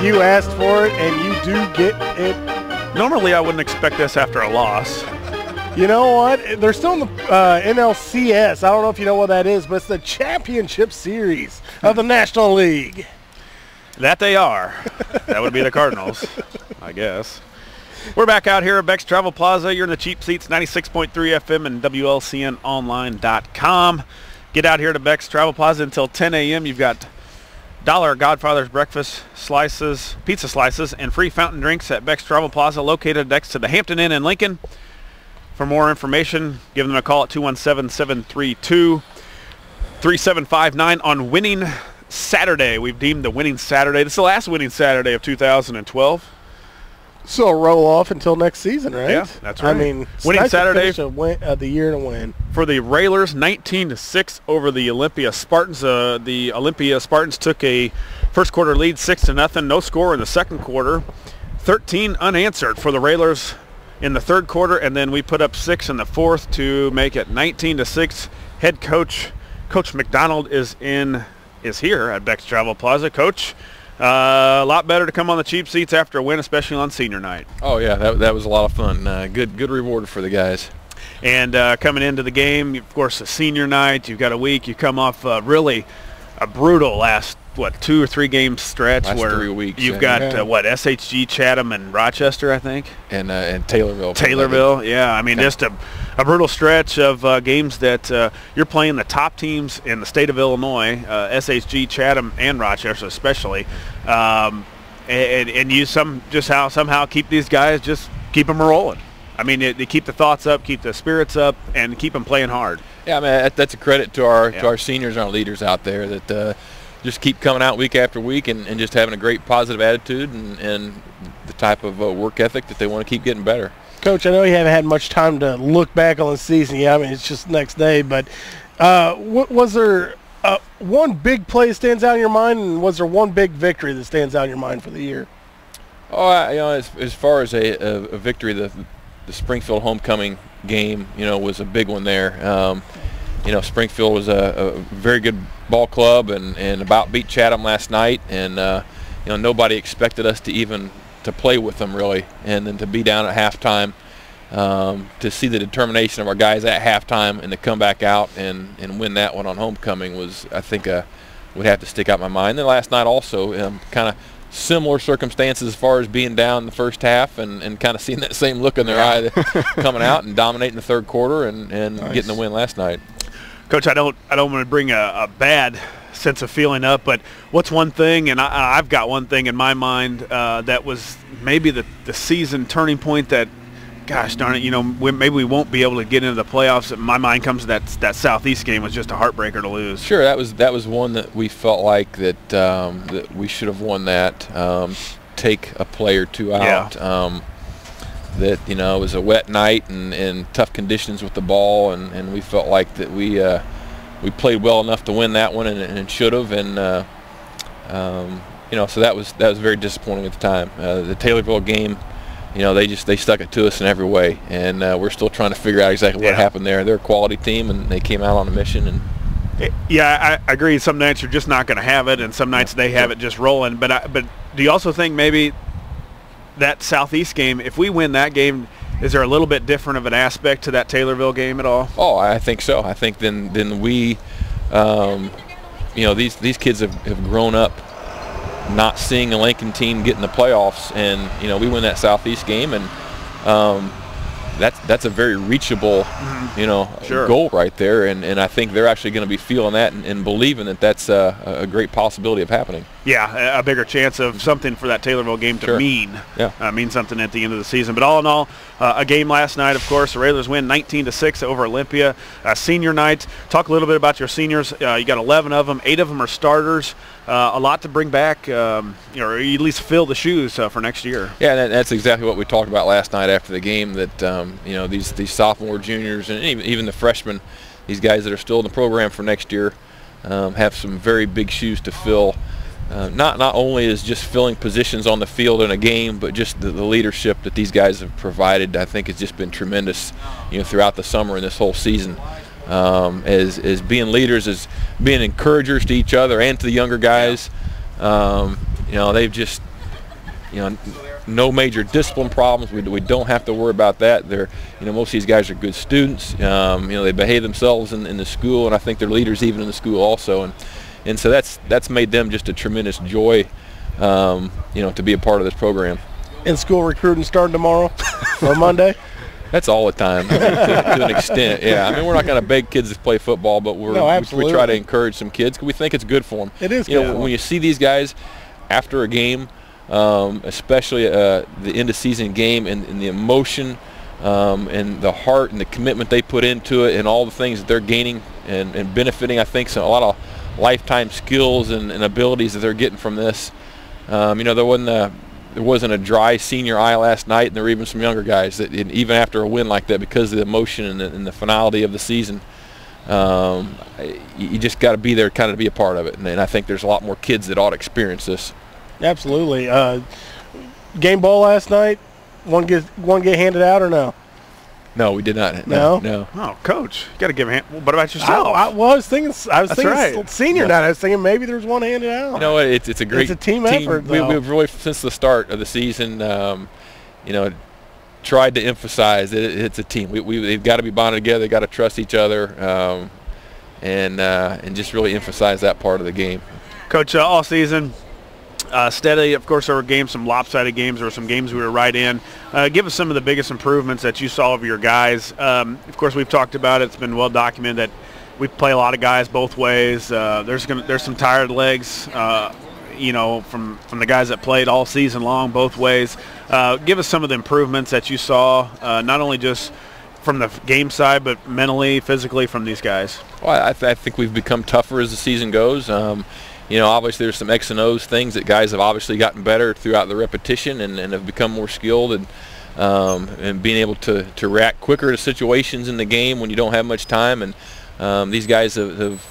You asked for it, and you do get it. Normally, I wouldn't expect this after a loss. You know what? They're still in the NLCS. I don't know if you know what that is, but it's the championship series of the National League. That they are. That would be the Cardinals, I guess. We're back out here at Beck's Travel Plaza. You're in the Cheap Seats, 96.3 FM and WLCNonline.com. Get out here to Beck's Travel Plaza until 10 a.m. You've got $1 Godfather's breakfast slices, pizza slices, and free fountain drinks at Beck's Travel Plaza, located next to the Hampton Inn in Lincoln. For more information, give them a call at 217-732-3759 on Winning Saturday. We've deemed the Winning Saturday. This is the last Winning Saturday of 2012. So roll off until next season, right? Yeah, that's right. I mean, Winning nice Saturday of the year to win. For the Railers, 19-6 over the Olympia Spartans. The Olympia Spartans took a first quarter lead, 6-0. No score in the second quarter. 13 unanswered for the Railers in the third quarter, and then we put up 6 in the fourth to make it 19-6. Head coach McDonald is here at Beck's Travel Plaza. Coach, a lot better to come on the cheap seats after a win, especially on senior night. Oh yeah, that was a lot of fun. Good reward for the guys. And coming into the game, of course, a senior night. You've got a week. You come off really a brutal last 2 or 3 game stretch last where 3 weeks. You've got SHG, Chatham, and Rochester, I think, and Taylorville. Yeah, I mean, just a brutal stretch of games that you're playing the top teams in the state of Illinois, SHG, Chatham, and Rochester especially, and you somehow keep these guys, just keep them rolling. I mean, they keep the thoughts up, keep the spirits up, and keep them playing hard. Yeah, I mean, that's a credit to our seniors and our leaders out there that just keep coming out week after week and just having a great positive attitude and the type of work ethic that they want to keep getting better. Coach, I know you haven't had much time to look back on the season. Yeah, I mean, it's just next day. But was there one big play that stands out in your mind, and was there one big victory that stands out in your mind for the year? Oh, as far as a victory, the Springfield homecoming game, was a big one there. Springfield was a very good ball club and about beat Chatham last night, and nobody expected us to play with them really, and then to be down at halftime, to see the determination of our guys at halftime and to come back out and win that one on homecoming was, I think, would have to stick out in my mind. And then last night also, kind of similar circumstances as far as being down in the first half and kind of seeing that same look in their eye coming out and dominating the third quarter and nice. Getting the win last night. Coach, I don't want to bring a bad sense of feeling up, but what's one thing, and I've got one thing in my mind that was maybe the season turning point that, gosh darn it, maybe we won't be able to get into the playoffs. In my mind comes that Southeast game was just a heartbreaker to lose. Sure, that was one that we felt like that we should have won that. Take a play or two out. Yeah. That it was a wet night and tough conditions with the ball, and we felt like that we played well enough to win that one and should have, and so that was very disappointing at the time. The Taylorville game, they stuck it to us in every way, and we're still trying to figure out exactly what happened there. They're a quality team, and they came out on a mission. And yeah, I agree. Some nights you're just not going to have it, and some nights they have it just rolling. But do you also think maybe that Southeast game, if we win that game, is there a little bit different of an aspect to that Taylorville game at all? Oh, I think so. I think then we, these kids have grown up not seeing a Lincoln team get in the playoffs, and we win that Southeast game, and that's a very reachable, sure. goal right there, and I think they're actually going to be feeling that and believing that that's a great possibility of happening. Yeah, a bigger chance of something for that Taylorville game to sure. mean something at the end of the season. But all in all, a game last night, of course. The Railers win 19-6 over Olympia. Senior night. Talk a little bit about your seniors. You got 11 of them. 8 of them are starters. A lot to bring back, or at least fill the shoes for next year. Yeah, that's exactly what we talked about last night after the game. That these sophomore, juniors, and even the freshmen, these guys that are still in the program for next year, have some very big shoes to fill. Not only is just filling positions on the field in a game, but just the leadership that these guys have provided, I think, has just been tremendous, throughout the summer and this whole season. As being leaders, as being encouragers to each other and to the younger guys. They've just no major discipline problems. We don't have to worry about that. They're, most of these guys are good students. They behave themselves in the school, and I think they're leaders even in the school also. And so that's made them just a tremendous joy, to be a part of this program. In school recruiting starting tomorrow or Monday? That's all the time, to an extent. Yeah, I mean, we're not going to beg kids to play football, but we try to encourage some kids because we think it's good for them. It is good. When you see these guys after a game, especially the end of season game, and the emotion and the heart and the commitment they put into it, and all the things that they're gaining and benefiting, I think, a lot of lifetime skills and abilities that they're getting from this. There wasn't a dry senior eye last night, and there were even some younger guys that, even after a win like that, because of the emotion and the finality of the season, you just got to be there kind of to be a part of it. And I think there's a lot more kids that ought to experience this. Absolutely. Game ball last night, one get handed out or no? No, we did not. No. Oh, Coach, you got to give a hand. What about yourself? I was thinking right. senior night. I was thinking maybe there's one handed out. You know what? It's a great team effort. We've really, since the start of the season, tried to emphasize that it's a team. They've got to be bonded together. They've got to trust each other, and just really emphasize that part of the game. Coach, all season, steady. Of course, there were games, some lopsided games. There were some games we were right in. Give us some of the biggest improvements that you saw of your guys. Of course, we've talked about it. It's been well documented that we play a lot of guys both ways. There's some tired legs, from the guys that played all season long both ways. Give us some of the improvements that you saw, not only just from the game side, but mentally, physically from these guys. Well, I think we've become tougher as the season goes. Obviously there's some X and O's things that guys have obviously gotten better throughout the repetition and have become more skilled and being able to react quicker to situations in the game when you don't have much time. And these guys have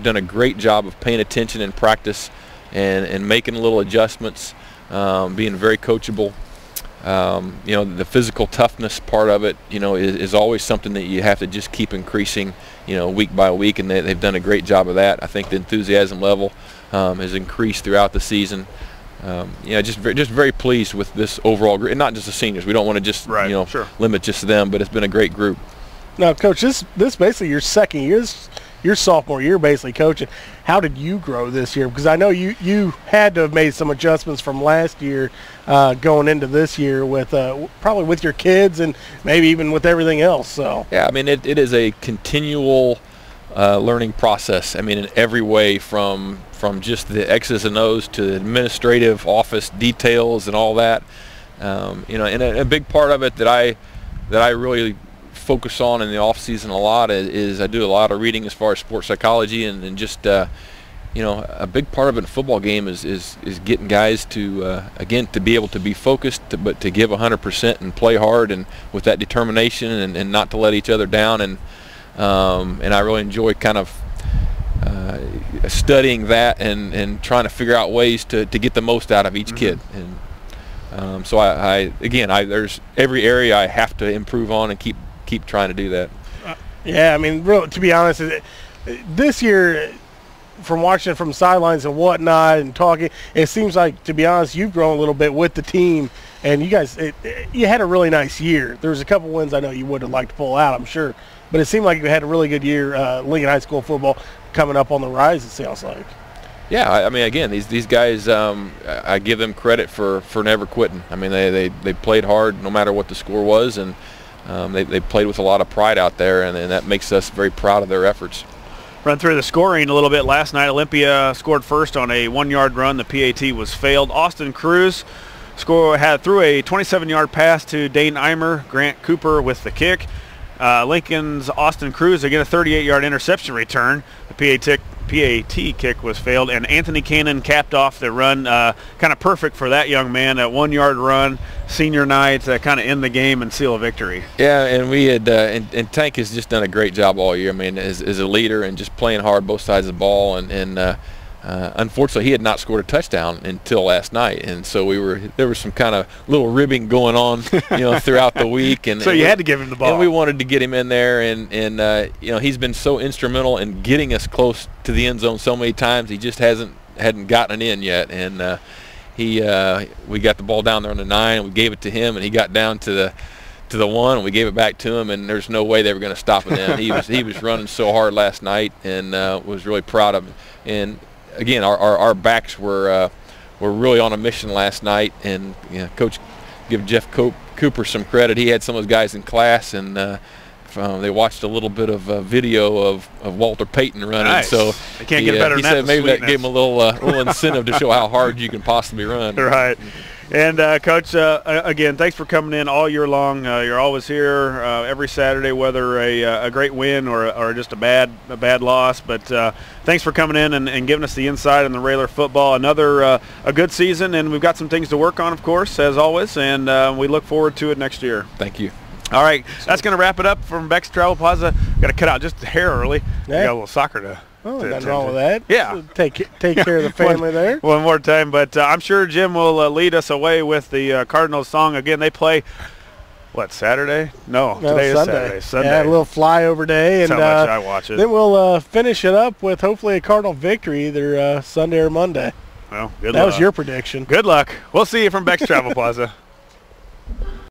done a great job of paying attention in practice and making little adjustments, being very coachable. The physical toughness part of it, is always something that you have to just keep increasing, week by week, and they've done a great job of that. I think the enthusiasm level has increased throughout the season. Just very pleased with this overall group, and not just the seniors. We don't want to just limit just them, but it's been a great group. Now, Coach, this basically your second year. Your sophomore year basically coaching. How did you grow this year? Because I know you had to have made some adjustments from last year going into this year with probably with your kids and maybe even with everything else. So yeah, I mean it is a continual learning process. I mean in every way, from just the X's and O's to the administrative office details and all that. And a big part of it that I really focus on in the off season a lot is I do a lot of reading as far as sports psychology and just a big part of it in a football game is getting guys to again to be able to be focused but to give 100% and play hard and with that determination and not to let each other down and I really enjoy kind of studying that and trying to figure out ways to get the most out of each kid. And so there's every area I have to improve on and keep trying to do that. Yeah, I mean, to be honest, this year, from watching it from sidelines and whatnot and talking, it seems like, to be honest, you've grown a little bit with the team, and you guys, you had a really nice year. There was a couple wins I know you would have liked to pull out, I'm sure, but it seemed like you had a really good year. Lincoln High School football coming up on the rise, it sounds like. Yeah, I mean, again, these guys, I give them credit for never quitting. I mean, they played hard no matter what the score was, and they played with a lot of pride out there, and that makes us very proud of their efforts. Run through the scoring a little bit. Last night, Olympia scored first on a 1-yard run. The PAT was failed. Austin Cruz threw a 27-yard pass to Dane Eimer. Grant Cooper with the kick. Lincoln's Austin Cruz again a 38-yard interception return. The PAT kick was failed, and Anthony Cannon capped off the run. Kind of perfect for that young man. That 1-yard run, senior night, kind of end the game and seal a victory. Yeah, and we had and Tank has just done a great job all year. I mean, as a leader and just playing hard both sides of the ball, and unfortunately he had not scored a touchdown until last night, and so there was some kind of little ribbing going on throughout the week, and so you had to give him the ball, and we wanted to get him in there, and he's been so instrumental in getting us close to the end zone so many times. He just hadn't gotten it in yet, and we got the ball down there on the 9, and we gave it to him, and he got down to the 1, and we gave it back to him, and there's no way they were going to stop him then. He was running so hard last night, and was really proud of him. And again, our backs were really on a mission last night, and Coach, give Jeff Cooper some credit. He had some of those guys in class, and they watched a little bit of video of Walter Payton running. Nice. So they can't get better than that. He said maybe that gave him a little incentive to show how hard you can possibly run. Right. And Coach, again, thanks for coming in all year long. You're always here every Saturday, whether a great win or just a bad loss. But thanks for coming in and giving us the insight on the Railer football. Another a good season, and we've got some things to work on, of course, as always. And we look forward to it next year. Thank you. All right, that's going to wrap it up from Beck's Travel Plaza. Got to cut out just a hair early. Yeah. We got a little soccer to. Oh, nothing wrong with that. Yeah. So take care of the family there. One more time, but I'm sure Jim will lead us away with the Cardinals song. Again, they play, what, Saturday? No, today Sunday. is Saturday. Sunday. Yeah, a little flyover day. That's and how much I watch it. Then we'll finish it up with hopefully a Cardinal victory either Sunday or Monday. Well, good luck. That was your prediction. Good luck. We'll see you from Beck's Travel Plaza.